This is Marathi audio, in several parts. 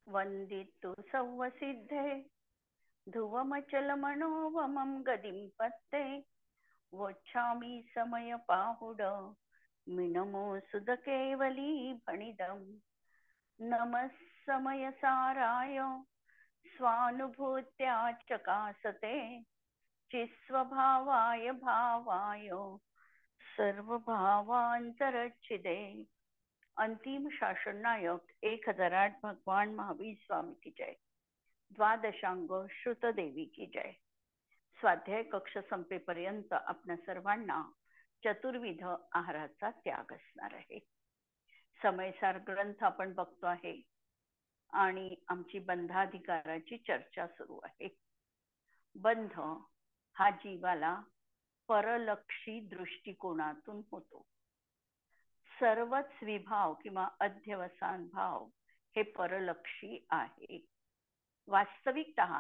वंदितु सौवसिद्धे ध्रुवमचलमनोवमं गदिं पत्ते वोच्छामि समयपाहुड मिनमोऽसुधकेवली भणिदम् नमः समयसाराय स्वानुभूत्या चकासते चिस्वभावाय भावाय सर्वभावांतरच्छिदे। अंतिम शासन नायक 1008 भगवान महावीर स्वामी की जय। द्वादशांग श्रुत देवी की जय। स्वाध्याय कक्ष संपेपर्यंत आपल्या सर्वांना चतुर्विध आहाराचा त्याग असणार आहे। समयसार ग्रंथ आपण बघतो आहे आणि आमची बंधाधिकाराची चर्चा सुरू आहे। बंध हा जीवाला परलक्षी दृष्टिकोनातून होतो। सर्वच विभाव किंवा अध्यवसान भाव हे परलक्षी आहे। वास्तविकतः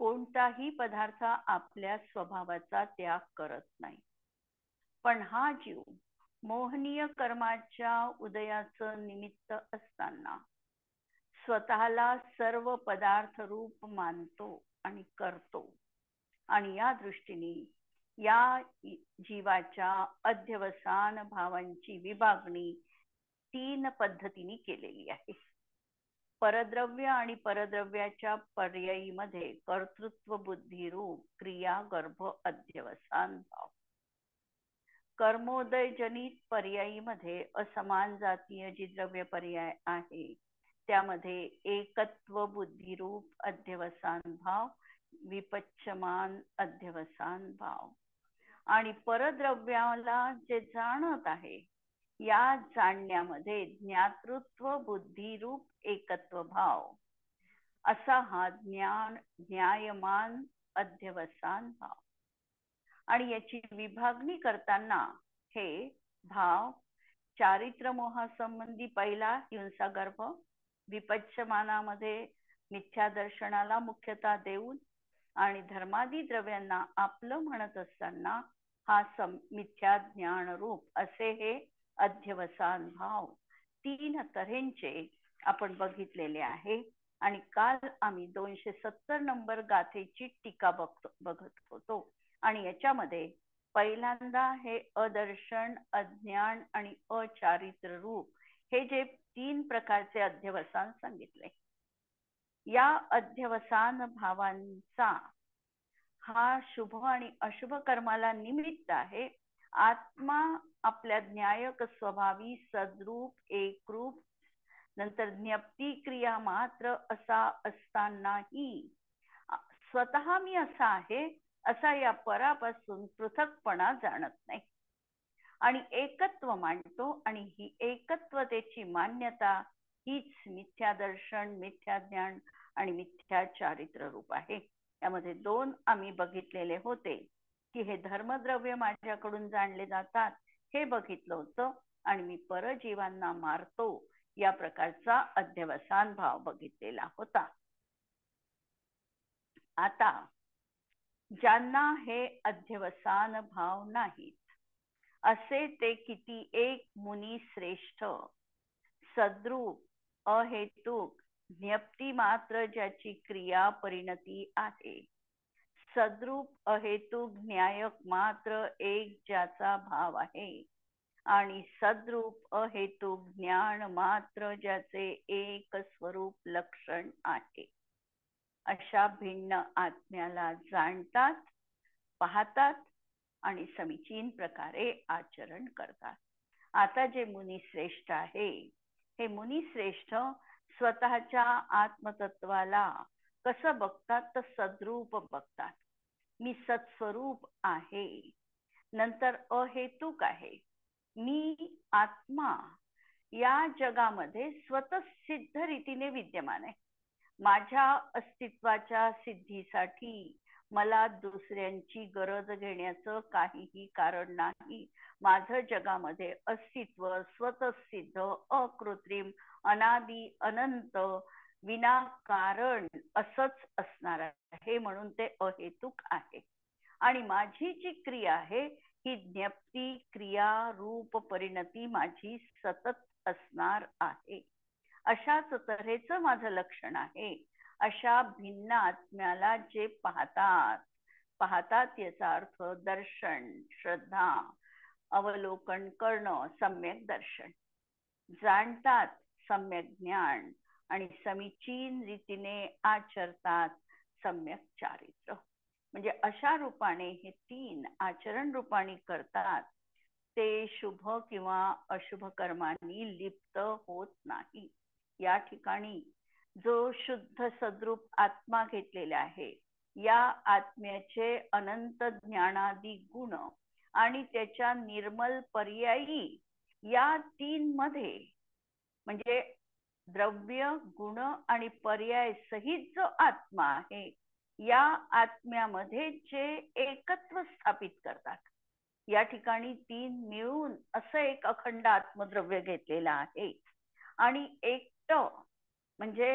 कोणताही पदार्थ आपल्या स्वभावाचा त्याग करत नाही, पण हा जीव मोहनीय कर्माच्या उदयाचं निमित्त असताना स्वतःला सर्व पदार्थ रूप मानतो आणि करतो, आणि या दृष्टीने या जीवाच्या अध्यवसान भावांची विभागणी 3 पद्धतीने केलेली आहे। परद्रव्य आणि परद्रव्याच्या पर्यायीमध्ये कर्तृत्व बुद्धी रूप क्रिया गर्भ अध्यवसान भाव। कर्मोदय जनित पर्यायीमध्ये असमान जातीय जी द्रव्य पर्याय आहे त्यामध्ये एकत्व बुद्धी रूप अध्यवसान भाव विपच्यमान अध्यवसान भाव। आणि परद्रव्याला जे जाणत आहे या जाणण्यामध्ये ज्ञातृत्व बुद्धी रूप एकत्व भाव असा हा ज्ञान न्यायमान अध्यवसान भाव। आणि याची विभागणी करताना हे भाव चारित्र मोहासंबंधी पहिला हिंसा गर्भ, विपच्यमानामध्ये मिथ्या दर्शनाला मुख्यता देऊन आणि धर्मादी द्रव्यांना आपलं म्हणत असताना हा मिथ्या ज्ञान रूप असे हे अध्यवसान भाव 3 तऱ्हेंचे आपण बघितलेले आहे। आणि काल आम्ही 270 नंबर गाथेची टीका बघत होतो आणि याच्यामध्ये पहिल्यांदा हे अदर्शन, अज्ञान आणि अचारित्र रूप हे जे 3 प्रकारचे अध्यवसान सांगितले। या अध्यवसान भावांचा हा शुभ आणि अशुभ कर्माला निमित्त आहे। आत्मा आपल्या न्यायक स्वभावी सद्रूप एकरूप नंतर ज्ञप्ती क्रिया मात्र असा असतानाही स्वतः मी असा आहे असा या परापासून पृथकपणा जाणत नाही आणि एकत्व मांडतो। आणि ही एकत्वतेची मान्यता हीच मिथ्या दर्शन, मिथ्या ज्ञान आणि मिथ्या चारित्र रूप आहे। यामध्ये 2 आम्ही बघितलेले होते की हे धर्मद्रव्य माझ्याकडून जाणले जातात हे बघितलं होतं आणि मी परजीवांना मारतो या प्रकारचा अध्यवसान भाव बघितलेला होता। आता ज्यांना हे अध्यवसान भाव नाहीत असे ते किती एक मुनी श्रेष्ठ सद्रूप अहेतुक ज्ञप्ती मात्र ज्याची क्रिया परिणती आहे, सद्रूप अहेतुक न्यायक मात्र एक ज्याचा भाव आहे आणि सद्रूप अहेतुक ज्ञान मात्र ज्याचे एक स्वरूप लक्षण आहे, अशा भिन्न आत्म्याला जाणतात, पाहतात आणि समीचीन प्रकारे आचरण करतात। आता जे मुनी श्रेष्ठ आहे हे मुनी श्रेष्ठ स्वतःच्या आत्मतत्वाला कसं बघतात तर सद्रूप बघतात। मी सत्स्वरूप आहे, नंतर अहेतुक आहे, मी आत्मा या जगामध्ये स्वतःसिद्ध रीतीने विद्यमान आहे। माझ्या अस्तित्वाच्या सिद्धीसाठी मला दुसऱ्यांची गरज घेण्याचं काहीही कारण नाही। माझं जगामध्ये अस्तित्व स्वतःसिद्ध अकृत्रिम अनादी अनंत विनाकारण असंच असणार आहे, म्हणून ते अहेतुक आहे। आणि माझी जी क्रिया आहे ही ज्ञप्ती क्रिया रूप परिणती माझी सतत असणार आहे। अशाच तऱ्हेचं माझं लक्षण आहे. अशा भिन्न आत्म्याला जे पाहतात याचा अर्थ दर्शन, श्रद्धा, अवलोकन करणं, सम्यक दर्शन, जाणतात सम्यक ज्ञान आणि समीचीन रीतीने आचरतात सम्यक चारित्र. म्हणजे अशा रूपाने हे तीन आचरण रूपाने करतात ते शुभ किंवा अशुभ कर्मांनी लिप्त होत नाही. या ठिकाणी जो शुद्ध सद्रूप आत्मा घेतलेला आहे, या आत्म्याचे अनंत ज्ञानादी गुण आणि त्याच्या निर्मल पर्यायी या तीन मध्ये, म्हणजे द्रव्य, गुण आणि पर्याय सहित जो आत्मा आहे, या आत्म्यामध्ये जे एकत्व स्थापित करतात. या ठिकाणी तीन मिळून असं एक अखंड आत्मद्रव्य घेतलेलं आहे. आणि एकटं म्हणजे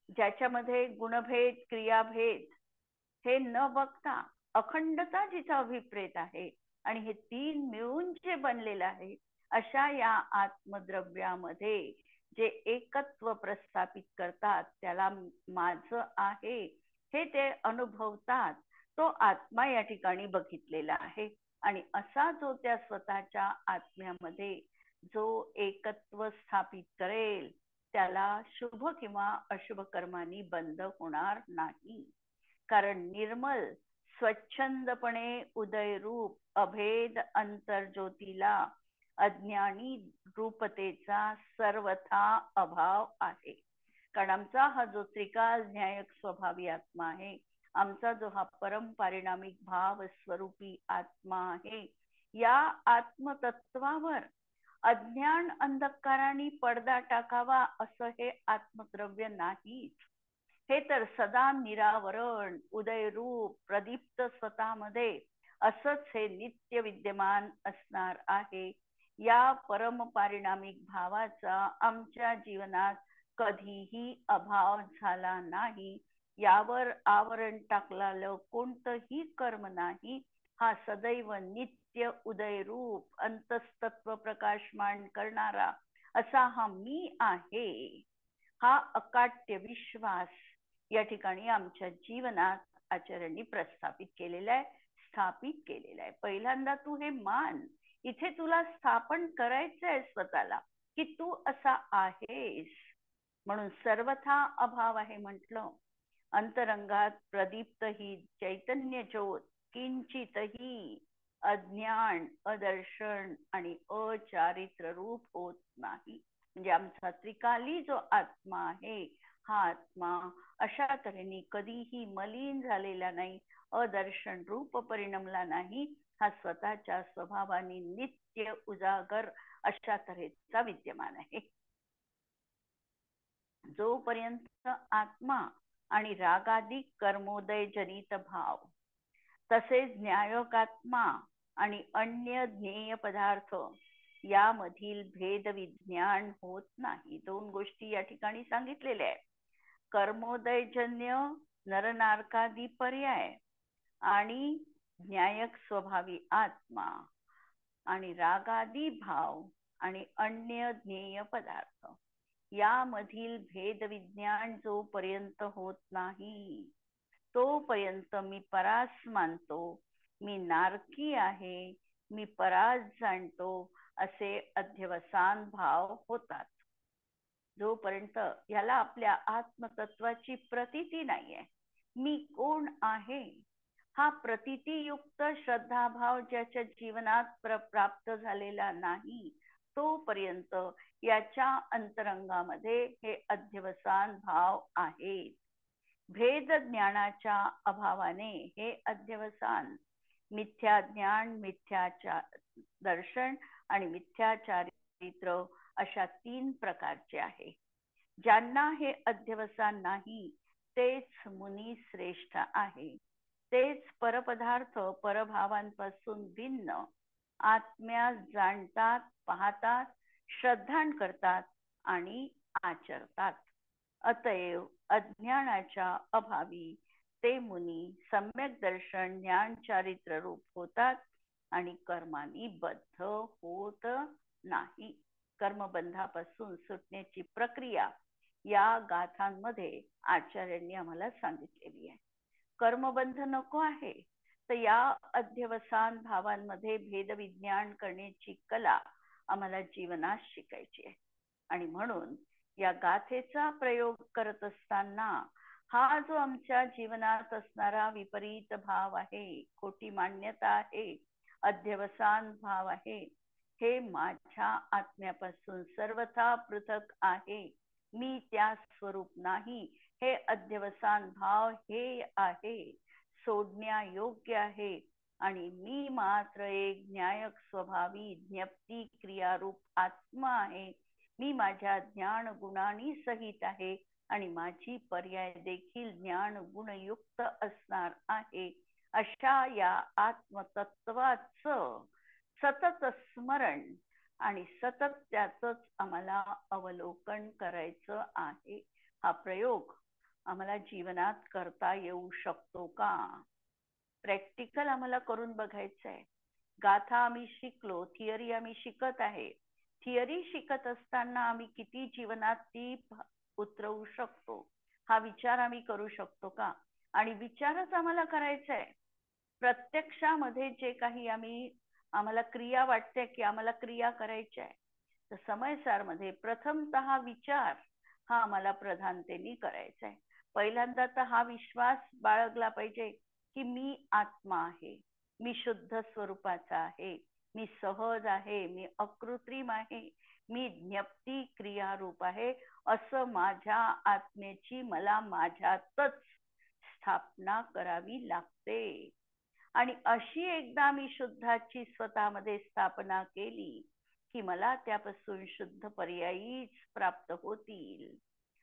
ज्याच्यामध्ये गुणभेद, क्रियाभेद हे न बघता अखंडता जिचा अभिप्रेत आहे आणि हे तीन मिळून जे बनलेलं आहे, अशा या आत्मद्रव्यामध्ये जे एकत्व प्रस्थापित करतात त्याला माझं आहे हे ते अनुभवतात. तो आत्मा या ठिकाणी बघितलेला आहे. आणि असा जो त्या स्वतःच्या आत्म्यामध्ये जो एकत्व स्थापित करेल त्याला शुभ किंवा अशुभ कर्मांनी बंध होणार नाही. कारण निर्मल स्वच्छंदपणे उदयरूप अभेद अंतर्ज्योतीला अज्ञानी रूपतेचा सर्वथा अभाव आहे. कारण आमचा हा जो त्रिकाल न्यायक स्वभावी आत्मा आहे, आमचा जो हा परम पारिणामिक भाव स्वरूपी आत्मा आहे, या आत्मतत्वावर अज्ञान अंधकाराने पडदा टाकावा असं हे आत्मद्रव्य नाही. हे तर सदा निरावरण उदयरूप प्रदीप्त स्वतःमध्ये असंच हे नित्य विद्यमान असणार आहे. या परम पारिणामिक भावाचा आमच्या जीवनात कधीही अभाव झाला नाही. यावर आवरण टाकलेलं कोणतंही कर्म नाही. हा सदैव नित्य उदयरूप अंतस्तत्व प्रकाशमान करणारा असा हा मी आहे, हा अकाट्य विश्वास या ठिकाणी आमच्या जीवनात आचरणी प्रस्थापित केलेला आहे, स्थापित केलेला आहे. पहिल्यांदा तू हे मान, इथे तुला स्थापन करायचंय स्वतःला की तू असा आहेस. म्हणून सर्वथा अभाव आहे म्हटलं. अंतरंगात प्रदीप्त ही चैतन्य ज्योत किंचितही अज्ञान, अदर्शन आणि अचारित्र रूप होत नाही. म्हणजे आमचा त्रिकाली जो आत्मा आहे, हा आत्मा अशा तऱ्हेने कधीही मलिन झालेला नाही, अदर्शन रूप परिणमला नाही. हा स्वतःच्या स्वभावाने नित्य उजागर अशा तऱ्हेचा विद्यमान आहे. जोपर्यंत आत्मा आणि रागादी कर्मोदय जनित भाव तसेच न्यायोगात्मा आणि अन्य ज्ञेय पदार्थ यामधील भेद विज्ञान होत नाही. दोन गोष्टी या ठिकाणी सांगितलेल्या आहे. कर्मोदयजन्य नरनारकादी पर्याय आणि न्यायक स्वभावी आत्मा आणि रागादी भाव आणि अन्य ज्ञेय पदार्थ यामधील भेद विज्ञान जोपर्यंत होत नाही तोपर्यंत मी परास मानतो, मी नारकी आहे, मी परास जाणतो असे अध्यवसान भाव होतात. जोपर्यंत याला आपल्या आत्मतत्वाची प्रतीती नाहीये, मी कोण आहे हा प्रतीतीयुक्त श्रद्धाभाव ज्याच्या जीवनात प्राप्त झालेला नाही तोपर्यंत याच्या अंतरंगामध्ये हे अध्यवसान भाव आहेत. भेद ज्ञानाच्या अभावाने हे अध्यवसान मिथ्या ज्ञान, मिथ्याचार दर्शन आणि मिथ्याचारित्र अशा तीन प्रकारचे आहे. ज्यांना हे अध्यवसान नाही तेच मुनी श्रेष्ठ आहे. तेच परपदार्थ परभावांपासून भिन्न आत्म्यास जाणतात, पाहतात, श्रद्धान करतात आणि आचरतात. अतएव अज्ञानाच्या अभावी ते मुनी सम्यक दर्शन ज्ञान चारित्र रूप होतात आणि कर्मांनी बद्ध होत नाही. कर्मबंधापासून सुटण्याची प्रक्रिया या गाथांमध्ये आचार्यांनी आम्हाला सांगितलेली आहे. कर्मबंध नको आहे तर या अध्यवसान भावांमध्ये भेदविज्ञान करण्याची कला आम्हाला जीवनात शिकायची आहे. आणि म्हणून या गाथेचा प्रयोग करत असताना हा जो आमच्या जीवनात असणारा विपरीत भाव आहे, खोटी मान्यता आहे, अध्यवसान भाव आहे, हे माझ्या आत्म्यापासून सर्वथा पृथक आहे, मी त्या स्वरूप नाही, हे अध्यवसान भाव हे आहे, सोडण्यायोग्य आहे आणि मी मात्र एक न्यायक स्वभावी ज्ञप्ती क्रियारूप आत्मा आहे, मी माझ्या ज्ञान गुणांनी सहित आहे आणि माझी पर्याय देखील ज्ञान गुणयुक्त असणार आहे. अशा या आत्मतत्वाचं सतत स्मरण आणि सतत त्याचंच आम्हाला अवलोकन करायचं आहे. हा प्रयोग आम्हाला जीवनात करता येऊ शकतो का? प्रॅक्टिकल आम्हाला करून बघायचं आहे. गाथा आम्ही शिकलो, थिअरी आम्ही शिकत आहे. थिअरी शिकत असताना आम्ही किती जीवनात ती उतरवू शकतो हा विचार आम्ही करू शकतो का? आणि विचारच आम्हाला करायचा आहे. प्रत्यक्षामध्ये जे काही आम्हाला क्रिया वाटते की आम्हाला क्रिया करायच्या आहे, तर समयसारमध्ये प्रथमतः विचार हा आम्हाला प्रधानतेने करायचा आहे. पहिल्यांदा तर हा विश्वास बाळगला पाहिजे की मी आत्मा आहे, मी शुद्ध स्वरूपाचा आहे, मी सहज आहे, मी अकृत्रिम आहे, मी ज्ञप्ती क्रियारूप आहे, असं माझ्या आत्म्याची मला माझ्यातच स्थापना करावी लागते. आणि अशी एकदा मी शुद्धाची स्वतःमध्ये स्थापना केली की मला त्यापासून शुद्ध पर्यायीच प्राप्त होतील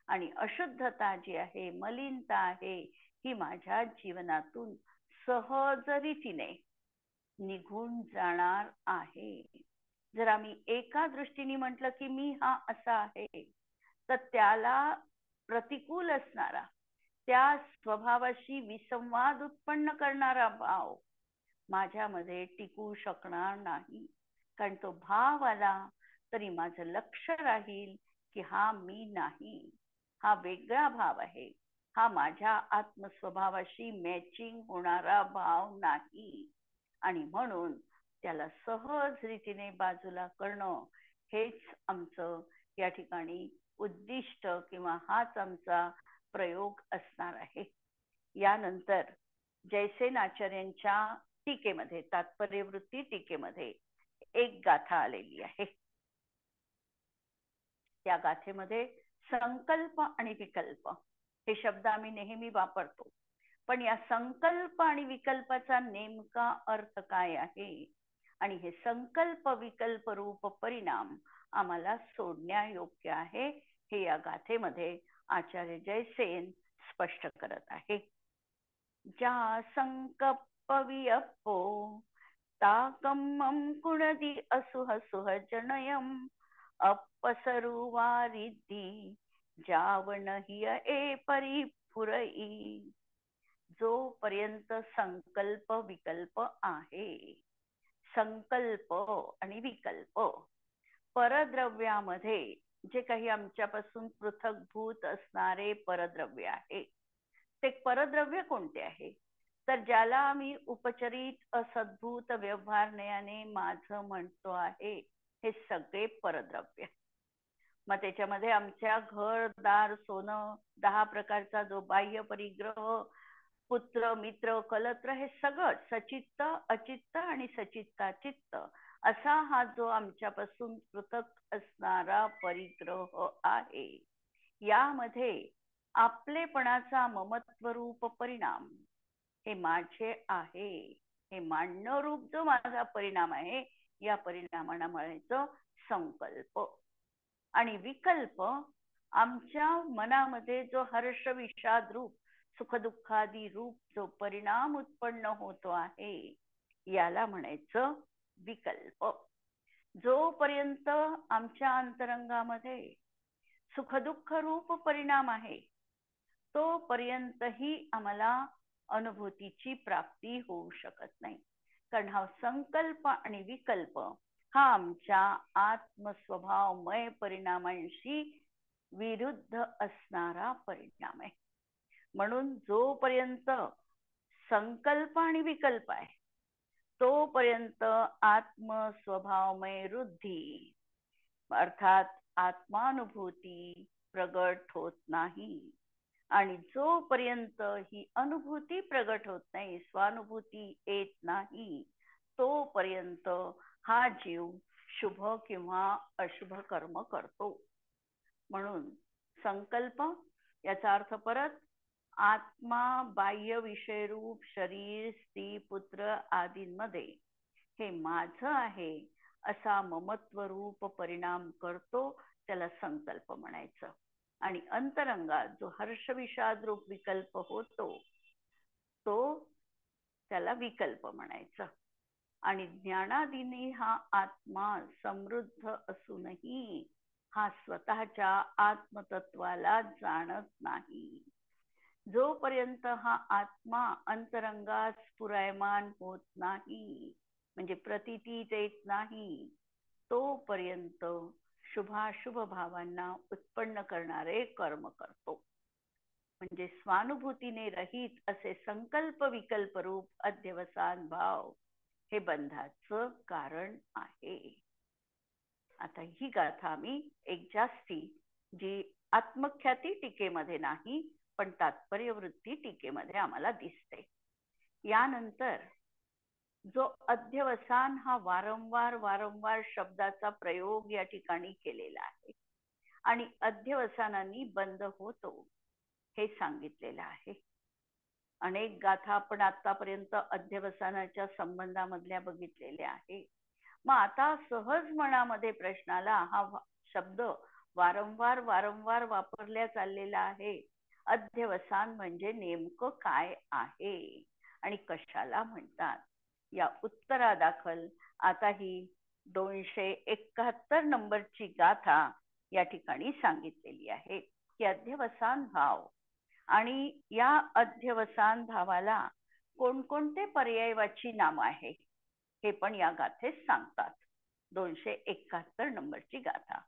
आणि अशुद्धता जी आहे, मलिनता आहे, ही माझ्या जीवनातून सहज रीतीने निघून जाणार आहे. जर आम्ही एका दृष्टीने म्हटलं की मी हा असा आहे, तर त्याला प्रतिकूल असणारा, त्या स्वभावाशी विसंवाद उत्पन्न करणारा भाव माझ्यामध्ये टिकू शकणार नाही. कारण तो भाव आला तरी माझं लक्ष राहील की हा मी नाही, हा वेगळा भाव आहे, हा माझ्या आत्मस्वभावाशी मॅचिंग होणारा भाव नाही. आणि म्हणून त्याला सहज रीतीने बाजूला करणं हेच आमचं या ठिकाणी उद्दिष्ट किंवा हाच आमचा प्रयोग असणार आहे. यानंतर जयसेन आचार्यांच्या टीकेमध्ये, तात्पर्यवृत्ती टीकेमध्ये एक गाथा आलेली आहे. त्या गाथेमध्ये संकल्प आणि विकल्प हे शब्द आम्ही नेहमी वापरतो, पण या संकल्प आणि विकल्पाचा नेमका अर्थ काय आहे आणि हे संकल्प विकल्प रूप परिणाम आम्हाला सोडण्यायोग्य आहे, हे या गाथेमध्ये आचार्य जयसेन स्पष्ट करत आहे. ज्या संकल्प वियप्पो ताकम्मं कुणदी असुह सुह जनयम अपसरुवारिद्धि जावन हिय ए परिपुरई. जोपर्यंत संकल्प विकल्प आहे, संकल्प आणि विकल्प परद्रव्यामध्ये जे काही आमच्यापासून पृथकभूत असणारे परद्रव्य आहे, ते परद्रव्य कोणते आहे? तर ज्याला आम्ही उपचरित असद्भूत व्यवहारण्याने माझं म्हणतो आहे, हे सगळे परद्रव्य. मग त्याच्यामध्ये आमच्या घरदार सोनं, 10 प्रकारचा जो बाह्य परिग्रह, पुत्र मित्र कलत्र, हे सगळं सचित्त अचित्त आणि सचित्ताचित्त असा हा जो आमच्यापासून पृथक असणारा परिग्रह आहे, यामध्ये आपलेपणाचा ममत्व रूप परिणाम हे माझे आहे, हे मानणं रूप जो माझा परिणाम आहे, या परिणामाला म्हणायचं संकल्प. आणि विकल्प आमच्या मनामध्ये जो हर्ष विषाद रूप, सुखदुःखादी रूप जो परिणाम उत्पन्न होतो आहे, याला म्हणायचं विकल्प. जोपर्यंत आमच्या अंतरंगामध्ये सुखदुःख रूप परिणाम आहे, तोपर्यंतही आम्हाला अनुभूतीची प्राप्ती होऊ शकत नाही. कारण हा संकल्प आणि विकल्प हा आमच्या आत्मस्वभावमय परिणामांशी विरुद्ध असणारा परिणाम आहे. म्हणून जोपर्यंत संकल्प आणि विकल्प आहे तोपर्यंत आत्मस्वभावमय वृद्धी अर्थात आत्मानुभूती प्रगट होत नाही. आणि जोपर्यंत ही अनुभूती प्रगट होत नाही, स्वानुभूती येत नाही, तोपर्यंत हा जीव शुभ किंवा अशुभ कर्म करतो. म्हणून संकल्प याचा अर्थ परत आत्मा बाह्य विषयरूप शरीर स्त्री पुत्र आदींमध्ये हे माझं आहे असा ममत्व रूप परिणाम करतो, त्याला संकल्प म्हणायचं. आणि अंतरंगात जो हर्ष विषाद रूप विकल्प होतो तो त्याला विकल्प म्हणायचं. आणि ज्ञानादीने हा आत्मा समृद्ध असूनही हा स्वतःच्या आत्मतत्वाला जाणत नाही. जोपर्यंत हा आत्मा अंतरंगात स्फुरायमान होत नाही, म्हणजे प्रतीतीत येत नाही, तोपर्यंत शुभाशुभ भावांना उत्पन्न करणारे कर्म करतो. म्हणजे स्वानुभूतीने रहित असे संकल्प विकल्प रूप अध्यवसान भाव हे बंधाचं कारण आहे. आता ही गाथा आम्ही एक जास्ती जी आत्मख्याती टीकेमध्ये नाही पण तात्पर्य वृत्ती टीकेमध्ये आम्हाला दिसते. यानंतर जो अध्यवसान हा वारंवार शब्दाचा प्रयोग या ठिकाणी केलेला आहे आणि अध्यवसानांनी बंद होतो हे सांगितलेलं आहे. अनेक गाथा आपण आतापर्यंत अध्यवसानाच्या संबंधामधल्या बघितलेल्या आहे. मग आता सहज मनामध्ये प्रश्नाला हा शब्द वारंवार वापरल्या चाललेला आहे. अध्यवसान म्हणजे नेमकं काय आहे आणि कशाला म्हणतात, या उत्तरादाखल आता ही 271 नंबरची गाथा या ठिकाणी सांगितलेली आहे की अध्यवसान भाव आणि या अध्यवसान भावाला कोणकोणते पर्यायवाची नाम आहे हे पण या गाथेत सांगतात. 271 नंबरची गाथा.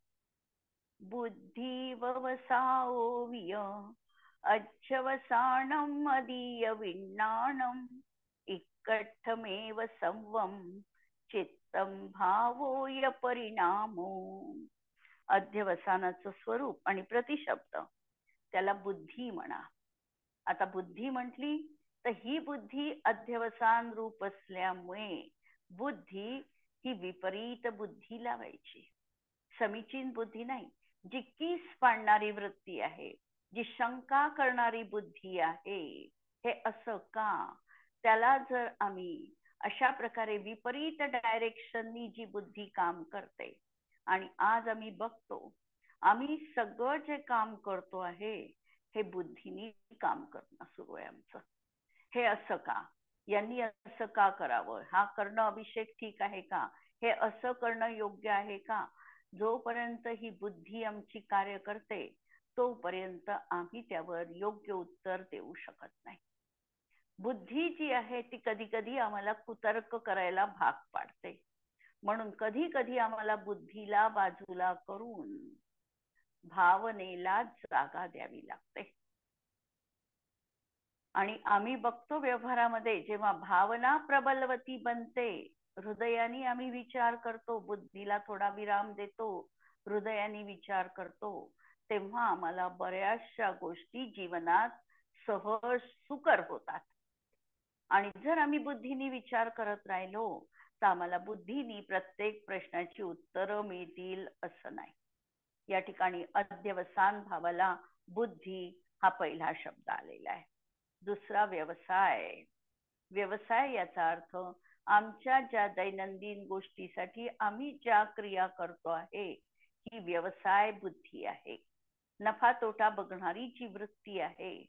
बुद्धी ववसाओविय अध्यवसानम अदीय विण्णाणम इक्कट्ठमेव संवम चित्तम भावोय परिणामो. अध्यवसानाचं स्वरूप आणि प्रतिशब्द त्याला बुद्धी म्हणा. आता बुद्धी म्हटली तर ही बुद्धी अध्यवसान रूप असल्यामुळे बुद्धी ही विपरीत बुद्धी लावायची, समीचीन बुद्धी नाही. जी कीस पाडणारी वृत्ती आहे, जी शंका करणारी बुद्धी आहे, हे असं का, त्याला जर आम्ही अशा प्रकारे विपरीत डायरेक्शननी जी बुद्धी काम करते आणि आज आम्ही बघतो आम्ही सगळं जे काम करतो आहे हे बुद्धीनी काम करणं सुरू आहे आमचं. हे असं का, यांनी असं का करावं, हा करणं अभिषेक ठीक आहे का, हे असं करणं योग्य आहे का, जोपर्यंत ही बुद्धी आमची कार्य करते तोपर्यंत आम्ही त्यावर योग्य उत्तर देऊ शकत नाही. बुद्धी जी आहे ती कधी कधी आम्हाला कुतर्क करायला भाग पाडते. म्हणून कधी कधी आम्हाला बुद्धीला बाजूला करून भावनेला जागा द्यावी लागते. आणि आम्ही बघतो व्यवहारामध्ये जेव्हा भावना प्रबलवती बनते, हृदयाने आम्ही विचार करतो, बुद्धीला थोडा विराम देतो, हृदयाने विचार करतो, तेव्हा आम्हाला बऱ्याचशा गोष्टी जीवनात सहज सुकर होतात. आणि जर आम्ही बुद्धीने विचार करत राहिलो तर आम्हाला बुद्धीने प्रत्येक प्रश्नाची उत्तरं मिळतील असं नाही. या ठिकाणी अध्यवसान भावाला बुद्धी हा पहिला शब्द आलेला आहे. दुसरा व्यवसाय. व्यवसाय याचा अर्थ आमच्या ज्या दैनंदिन गोष्टीसाठी आम्ही ज्या क्रिया करतो आहे ही व्यवसाय बुद्धी आहे. नफा तोटा बघणारी जी वृत्ती आहे.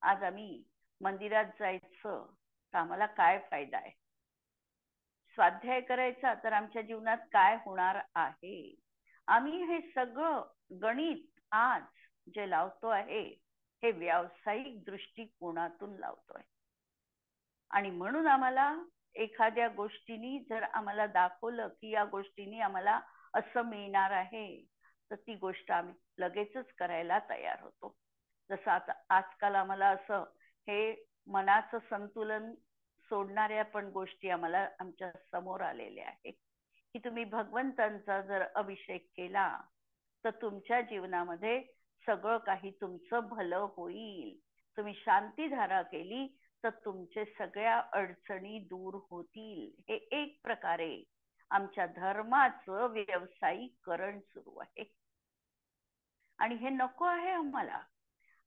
आज आम्ही मंदिरात जायचं तर आम्हाला काय फायदा आहे, स्वाध्याय करायचा तर आमच्या जीवनात काय होणार आहे, आम्ही हे सगळं गणित आज जे लावतो आहे हे व्यावसायिक दृष्टिकोनातून लावतोय. आणि म्हणून आम्हाला एखाद्या गोष्टीनी जर आम्हाला दाखवलं की या गोष्टीनी आम्हाला असं मिळणार आहे, तर ती गोष्ट आम्ही लगेचच करायला तयार होतो. जसं आता आजकाल आम्हाला असं हे मनाचं संतुलन सोडणाऱ्या पण गोष्टी आम्हाला आमच्या समोर आलेल्या आहेत, की तुम्ही भगवंतांचा जर अभिषेक केला तर तुमच्या जीवनामध्ये सगळं काही तुमचं भलं होईल. तुम्ही शांतीधारा केली तर तुमचे सगळ्या अडचणी दूर होतील. हे एक प्रकारे आमच्या धर्माचं व्यावसायिकरण सुरू आहे आणि हे नको आहे आम्हाला.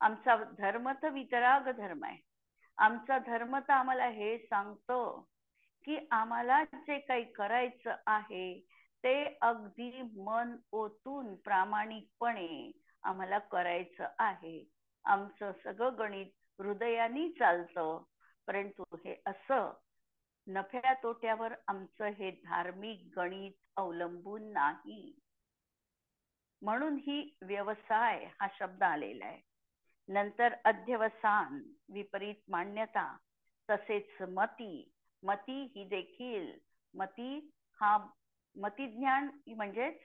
आमचा धर्म तर वितराग धर्म आहे. आमचा धर्म तर आम्हाला हे सांगतो की आम्हाला जे काही करायचं आहे ते अगदी मन ओतून प्रामाणिकपणे आम्हाला करायचं आहे. आमचं सगळं गणित हृदयाने चालतं, परंतु हे असं नफ्या तोट्यावर आमचं हे धार्मिक गणित अवलंबून नाही. म्हणून ही व्यवसाय हा शब्द आलेला आहे. नंतर अध्यवसान, विपरीत मान्यता, तसेच मती. मती ही देखील मती हा मतिज्ञान म्हणजेच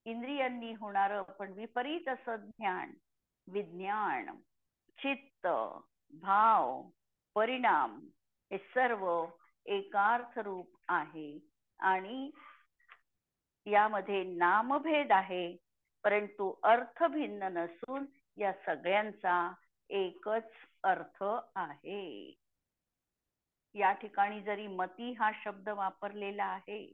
इंद्रियांनी होणारं पण विपरीत असं ज्ञान, विज्ञान, चित्त, भाव, परिणाम हे सर्व एकार्थ रूप आहे आणि यामध्ये नामभेद आहे, परंतु अर्थ भिन्न नसून या सगळ्यांचा एकच अर्थ आहे. या ठिकाणी जरी मती हा शब्द वापरलेला आहे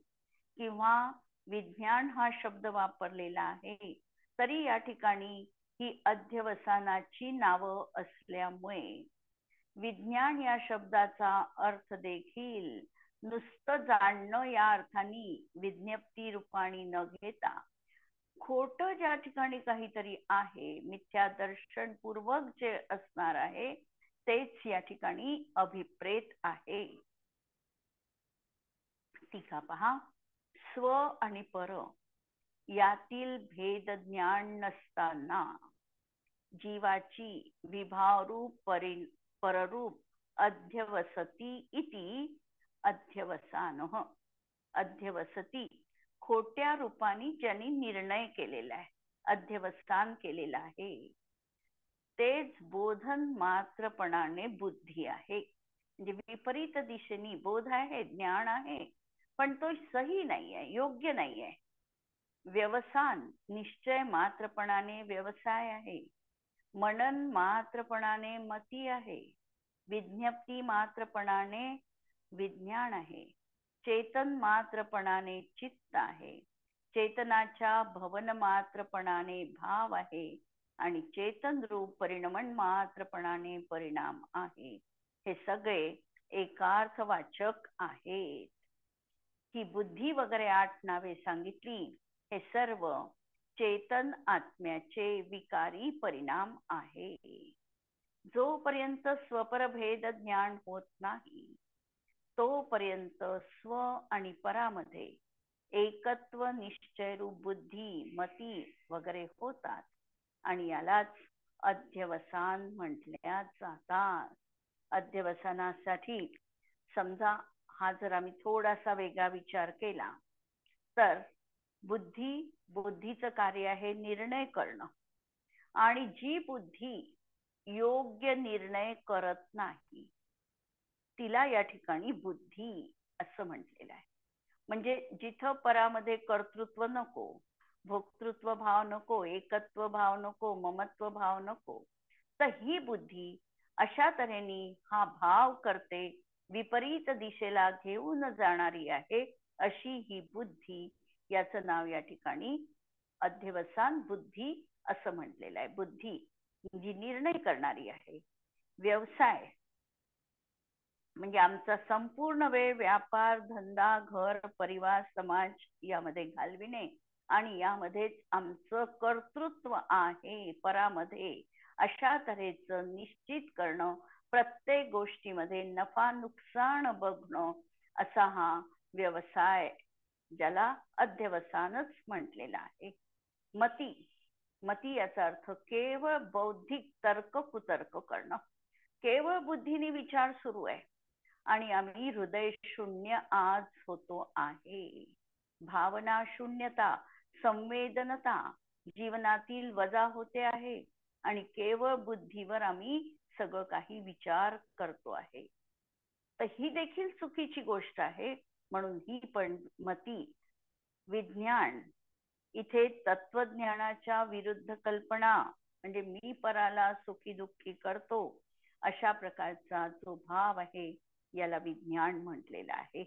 किंवा विज्ञान हा शब्द वापरलेला आहे, तरी या ठिकाणी ही अध्यवसानाची नावं असल्यामुळे विज्ञान या शब्दाचा अर्थ देखील नुसतं जाणणं या अर्थाने विज्ञप्ती रूपाने न घेता खोटं ज्या ठिकाणी काहीतरी आहे, मिथ्या दर्शन पूर्वक जे असणार आहे तेच या ठिकाणी अभिप्रेत आहे. टीका पहा. स्व आणि पर यातील भेद ज्ञान नसताना जीवाची विभावरूप पररूप अध्यवसती इति अध्यवसानः. अध्यवसती खोट्या रूपाने ज्यांनी निर्णय केलेला आहे, अध्यवस्थान केलेला आहे, तेच बोधन मात्रपणाने बुद्धी आहे. म्हणजे विपरीत दिशेने बोध आहे, ज्ञान आहे, पण तो सही नाही आहे, योग्य नाही आहे. व्यवसान निश्चय मात्रपणाने व्यवसाय आहे, मनन मात्रपणाने मती आहे, विज्ञप्ती मात्रपणाने विज्ञान आहे, चेतन मात्रपणाने चित्त आहे, चेतनाच्या भवन मात्रपणाने भाव आहे आणि चेतन रूप परिणमन मात्रपणाने परिणाम आहे. हे सगळे एकार्थवाचक आहेत. ही बुद्धी वगैरे 8 नावे सांगितली, हे सर्व चेतन आत्म्याचे विकारी परिणाम आहे. जोपर्यंत स्वपरभेद ज्ञान होत नाही तोपर्यंत स्व आणि परामध्ये एकत्व निश्चय रूप बुद्धी, मती वगैरे होतात आणि यालाच अध्यवसान म्हटल्या जातात. अध्यवसानासाठी समजा हा जर आम्ही थोडासा वेगळा विचार केला तर बुद्धीचं कार्य आहे निर्णय करणं, आणि जी बुद्धी योग्य निर्णय करत नाही तिला या ठिकाणी बुद्धी असं म्हटलेलं आहे. म्हणजे जिथं परामध्ये कर्तृत्व नको, भोक्तृत्व भाव नको, एकत्व भाव नको, ममत्व भाव नको, तर ही बुद्धी अशा तऱ्हेने हा भाव करते, विपरीत दिशेला घेऊन जाणारी आहे. अशी ही बुद्धी, याचं नाव या ठिकाणी अध्यवसान बुद्धी असं म्हटलेलं आहे. बुद्धी जी निर्णय करणारी आहे. व्यवसाय म्हणजे आमचा संपूर्ण वेळ व्यापार, धंदा, घर, परिवार, समाज यामध्ये घालविणे आणि यामध्येच आमचं कर्तृत्व आहे परामध्ये, अशा तऱ्हेचं निश्चित करणं, प्रत्येक गोष्टीमध्ये नफा नुकसान बघणं, असा हा व्यवसाय ज्याला अध्यवसानच म्हटलेला आहे. मती याचा अर्थ केवळ बौद्धिक तर्क कुतर्क करणं. केवळ बुद्धीने विचार सुरू आहे आणि आम्ही हृदय शून्य आज होतो आहे. भावना शून्यता, संवेदनता जीवनातील वजा होते आहे आणि केवळ बुद्धीवर आम्ही सगळं काही विचार करतो आहे. तर ही देखील चुकीची गोष्ट आहे. म्हणून ही पण मती विज्ञान इथे तत्वज्ञानाच्या विरुद्ध कल्पना, म्हणजे मी पराला सुखी दुःखी करतो अशा प्रकारचा जो भाव आहे याला विज्ञान म्हटलेलं आहे.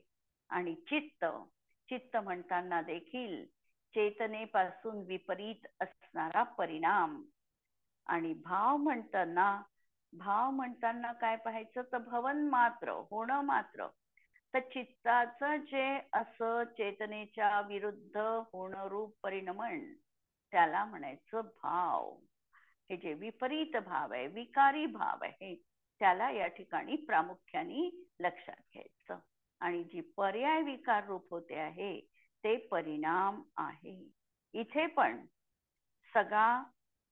आणि चित्त, चित्त म्हणताना देखील चेतनेपासून विपरीत असणारा परिणाम. आणि भाव म्हणताना काय पाहायचं, तर भवन मात्र, होणं मात्र. तर चित्ताचं जे असं चेतनेच्या विरुद्ध होणं रूप परिणमन, त्याला म्हणायचं भाव. हे जे विपरीत भाव आहे, विकारी भाव आहे, त्याला या ठिकाणी प्रामुख्याने लक्षात घ्यायचं. आणि जी पर्याय विकार रूप होते आहे ते परिणाम आहे. इथे पण सगळा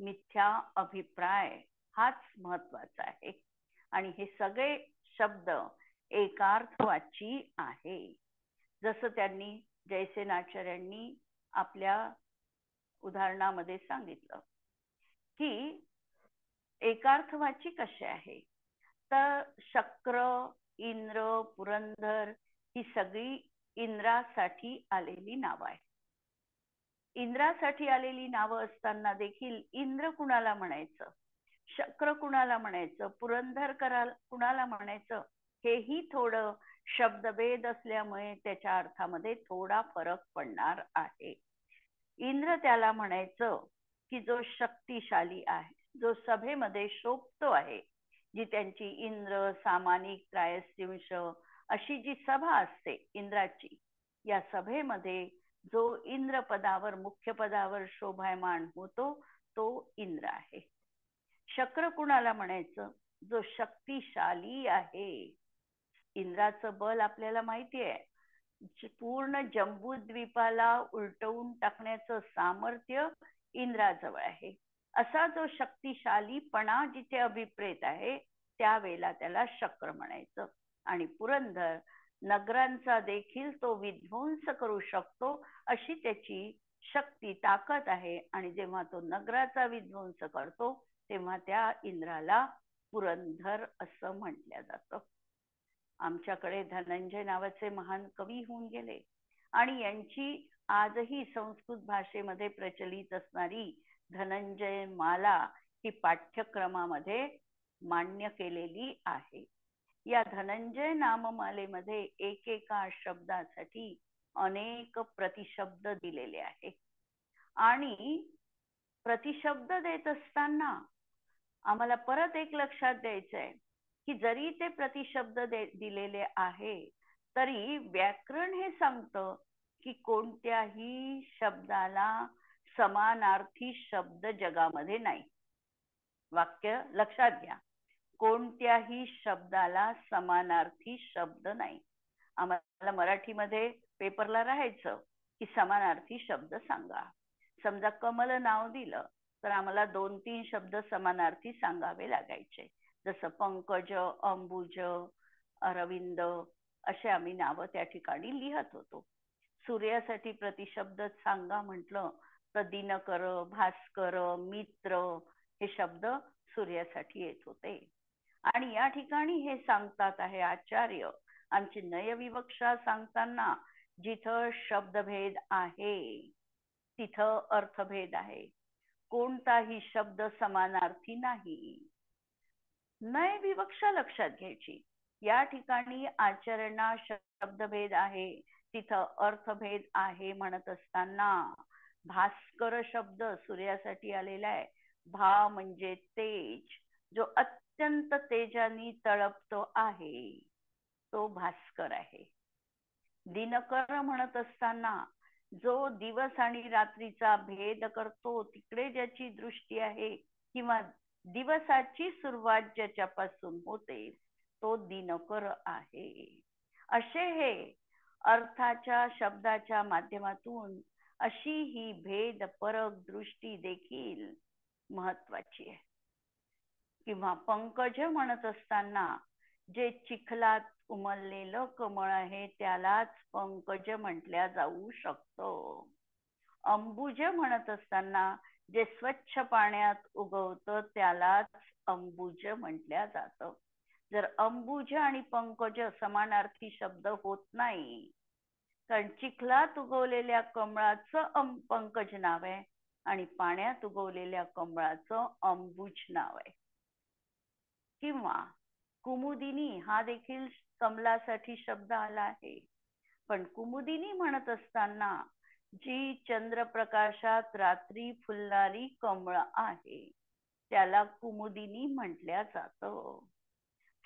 मिथ्या अभिप्राय हाच महत्वाचा आहे. आणि हे सगळे शब्द एकार्थवाची आहे. जसं त्यांनी जयसेनाचार्यांनी आपल्या उदाहरणामध्ये सांगितलं की एकार्थवाची कसे आहे, तर शक्र, इंद्र, पुरंदर ही सगळी इंद्रासाठी आलेली नावं आहेत. इंद्रासाठी आलेली नावं असताना देखील इंद्र कुणाला म्हणायचं, शक्र कुणाला म्हणायचं, पुरंदर कुणाला म्हणायचं, हेही थोडं शब्दभेद असल्यामुळे त्याच्या अर्थामध्ये थोडा फरक पडणार आहे. इंद्र त्याला म्हणायचं की जो शक्तिशाली आहे, जो सभेमध्ये शोभतो आहे, जी त्यांची इंद्र, सामानिक, त्रायस्तिंश अशी जी सभा असते इंद्राची, या सभेमध्ये जो इंद्र पदावर, मुख्य पदावर शोभायमान होतो तो इंद्र आहे. शक्र कुणाला म्हणायचं, जो शक्तिशाली आहे. इंद्राचं बल आपल्याला माहिती आहे, पूर्ण जम्बूद्वीपाला उलटवून टाकण्याचं सामर्थ्य इंद्राजवळ आहे. असा जो शक्तिशालीपणा जिथे अभिप्रेत आहे त्यावेळेला त्याला शक्र म्हणायचं. आणि पुरंदर नगरांचा देखील तो विध्वंस करू शकतो अशी त्याची शक्ती, ताकद आहे. आणि जेव्हा तो नगराचा विध्वंस करतो तेव्हा त्या इंद्राला पुरंदर असं म्हटलं जातं. आमच्याकडे धनंजय नावाचे महान कवी होऊन गेले आणि यांची आजही संस्कृत भाषेमध्ये प्रचलित असणारी धनंजय माला ही पाठ्यक्रमामध्ये मान्य केलेली आहे. या धनंजय नाममालेमध्ये एकेका शब्दासाठी अनेक प्रतिशब्द दिलेले आहे. आणि प्रतिशब्द देत असताना आम्हाला परत एक लक्षात द्यायचं आहे की जरी ते प्रतिशब्द दिलेले आहे तरी व्याकरण हे सांगतं की कोणत्याही शब्दाला समानार्थी शब्द जगामध्ये नाही. वाक्य लक्षात घ्या, कोणत्याही शब्दाला समानार्थी शब्द नाही. आम्हाला मराठीमध्ये पेपरला राहायचं की समानार्थी शब्द सांगा. समजा कमल नाव दिलं तर आम्हाला 2-3 शब्द समानार्थी सांगावे लागायचे. जसं पंकज, अंबुज, अरविंद असे आम्ही नावं त्या ठिकाणी लिहत होतो. सूर्यासाठी प्रतिशब्द सांगा म्हटलं तर दिनकर, भास्कर, मित्र हे शब्द सूर्यासाठी येत होते. आणि या ठिकाणी हे सांगतात आहे आचार्य, आमची नयविवक्षा सांगताना जिथं शब्दभेद आहे तिथं अर्थभेद आहे. कोणताही शब्द समानार्थी नाही. नयविवक्षा लक्षात घ्यायची. या ठिकाणी आचरणा शब्दभेद आहे, तिथं अर्थभेद आहे म्हणत असताना भास्कर शब्द सूर्यासाठी आलेला आहे. भा म्हणजे तेज, जो अत्यंत तेजाने तळपतो आहे तो भास्कर आहे. दिनकर म्हणत असताना जो दिवस आणि रात्रीचा भेद करतो, तिकडे ज्याची दृष्टी आहे किंवा दिवसाची सुरुवात ज्याच्यापासून होते तो दिनकर आहे. असे हे अर्थाच्या शब्दाच्या माध्यमातून अशी ही भेद परक दृष्टी देखील महत्वाची आहे. किंवा पंकज म्हणत असताना जे चिखलात उमललेलं कमळ आहे त्यालाच पंकज म्हटल्या जाऊ शकतो. अंबुज म्हणत असताना जे स्वच्छ पाण्यात उगवतं त्यालाच अंबुज म्हटल्या जातं. जर अंबुज आणि पंकज समानार्थी शब्द होत नाही, कारण चिखलात उगवलेल्या कमळाचं पंकज नाव आहे आणि पाण्यात उगवलेल्या कमळाचं अंबुज नाव आहे. किंवा कुमुदिनी हा देखील कमलासाठी शब्द आला आहे, पण कुमुदिनी म्हणत असताना जी चंद्रप्रकाशात रात्री फुलणारी कमळ आहे त्याला कुमुदिनी म्हटल्या जातं.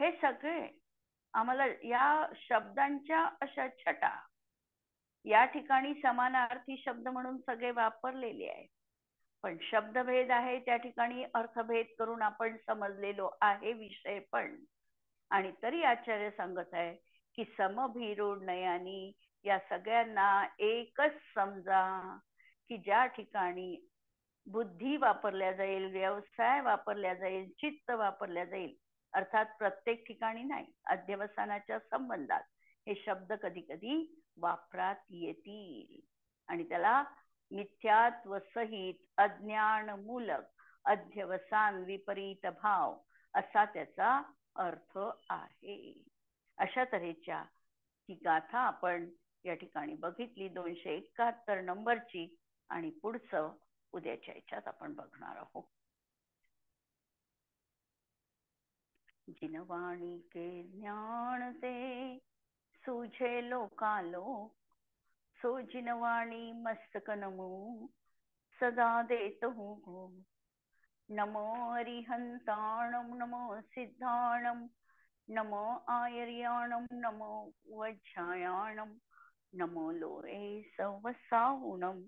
हे सगळे आम्हाला या शब्दांच्या अशा छटा या ठिकाणी समानार्थी शब्द म्हणून सगळे वापरलेले आहेत, पण शब्दभेद आहे त्या ठिकाणी अर्थभेद करून आपण समजलेलो आहे विषय. पण आणि तरी आचार्य सांगत आहे की समभिरूढ नयानी या सगळ्यांना एकच समजा, की ज्या ठिकाणी बुद्धी वापरल्या जाईल, व्यवसाय वापरल्या जाईल, चित्त वापरल्या जाईल, अर्थात प्रत्येक ठिकाणी नाही, अध्यवसानाच्या संबंधात हे शब्द कधी कधी वापरात येतील आणि त्याला मिथ्यात्व सहित अज्ञानमूलक अध्यवसान विपरीत भाव असा त्याचा अर्थ आहे. अशा तऱ्हेच्या ही गाथा आपण या ठिकाणी बघितली 271 नंबरची, आणि पुढचं उद्याच्या याच्यात आपण बघणार आहोत. जिनवाणी के ज्ञान से सूझे लोकालोक, सो जिनवाणी मस्तक नमो सदा देत हूँ गो. नमो अरिहंताणम नमो सिद्धाणम नमो आयर्याणम नमो वज्रायाणम नमो लोरे सवसाहुणम.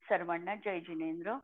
सर्वांना जय जिनेंद्र.